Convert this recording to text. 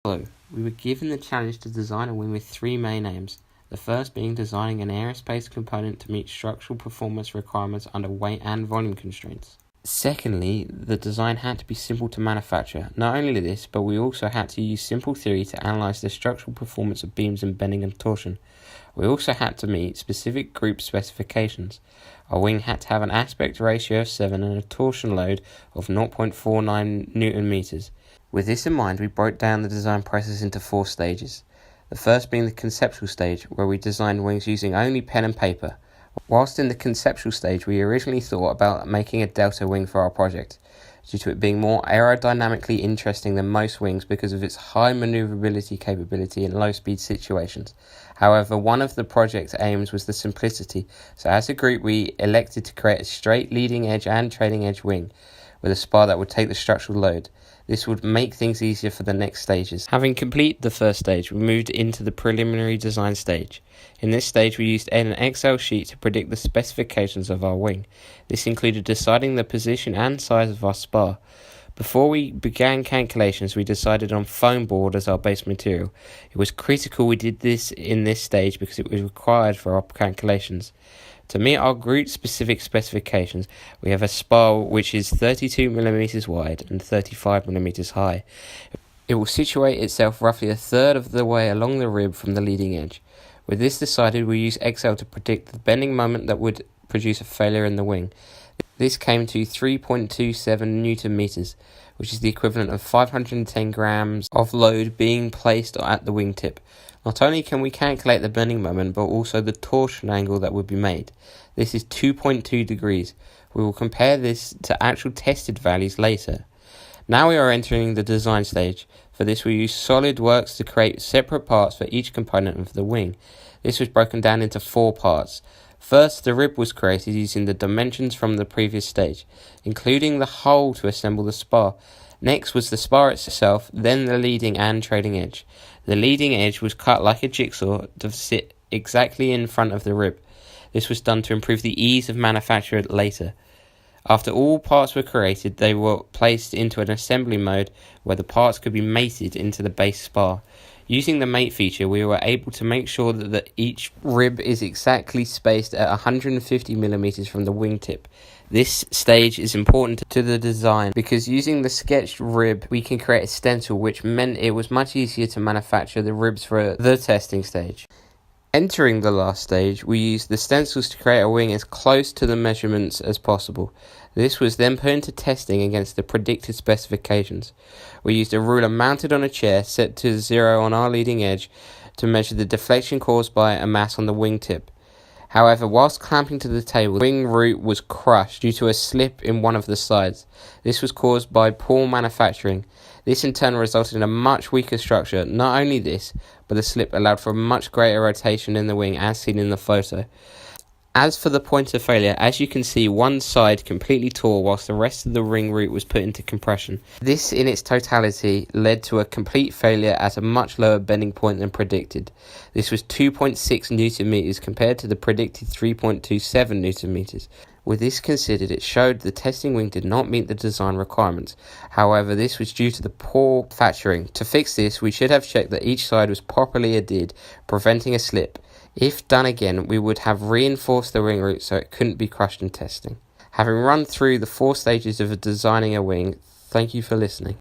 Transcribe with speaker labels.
Speaker 1: flow. We were given the challenge to design a wing with three main aims. The first being designing an aerospace component to meet structural performance requirements under weight and volume constraints. Secondly, the design had to be simple to manufacture. Not only this, but we also had to use simple theory to analyse the structural performance of beams in bending and torsion. We also had to meet specific group specifications. Our wing had to have an aspect ratio of 7 and a torsion load of 0.49 Newton meters. With this in mind, we broke down the design process into 4 stages. The first being the conceptual stage, where we designed wings using only pen and paper. Whilst in the conceptual stage, we originally thought about making a delta wing for our project, due to it being more aerodynamically interesting than most wings because of its high manoeuvrability capability in low-speed situations. However, one of the project aims was the simplicity, so as a group we elected to create a straight leading edge and trailing edge wing, with a spar that would take the structural load. This would make things easier for the next stages. Having completed the first stage, we moved into the preliminary design stage. In this stage, we used an Excel sheet to predict the specifications of our wing. This included deciding the position and size of our spar. Before we began calculations, we decided on foam board as our base material. It was critical we did this in this stage because it was required for our calculations. To meet our group-specific specifications, we have a spar which is 32mm wide and 35mm high. It will situate itself roughly a third of the way along the rib from the leading edge. With this decided, we use Excel to predict the bending moment that would produce a failure in the wing. This came to 3.27 Newton meters, which is the equivalent of 510 grams of load being placed at the wingtip. Not only can we calculate the bending moment, but also the torsion angle that would be made. This is 2.2 degrees. We will compare this to actual tested values later. Now we are entering the design stage. For this we use SolidWorks to create separate parts for each component of the wing. This was broken down into 4 parts. First, the rib was created using the dimensions from the previous stage, including the hole to assemble the spar. Next was the spar itself, then the leading and trailing edge. The leading edge was cut like a jigsaw to sit exactly in front of the rib. This was done to improve the ease of manufacture later. After all parts were created, they were placed into an assembly mode where the parts could be mated into the base spar. Using the mate feature, we were able to make sure that each rib is exactly spaced at 150mm from the wingtip. This stage is important to the design because using the sketched rib, we can create a stencil, which meant it was much easier to manufacture the ribs for the testing stage. Entering the last stage, we used the stencils to create a wing as close to the measurements as possible. This was then put into testing against the predicted specifications. We used a ruler mounted on a chair set to 0 on our leading edge to measure the deflection caused by a mass on the wingtip. However, whilst clamping to the table, the wing root was crushed due to a slip in one of the sides. This was caused by poor manufacturing. This in turn resulted in a much weaker structure. Not only this, but the slip allowed for a much greater rotation in the wing as seen in the photo. As for the point of failure, as you can see, one side completely tore whilst the rest of the ring root was put into compression. This in its totality led to a complete failure at a much lower bending point than predicted. This was 2.6 Newton meters compared to the predicted 3.27 Newton meters. With this considered, it showed the testing wing did not meet the design requirements. However, this was due to the poor manufacturing. To fix this, we should have checked that each side was properly adhered, preventing a slip. If done again, we would have reinforced the wing root so it couldn't be crushed in testing. Having run through the 4 stages of designing a wing, thank you for listening.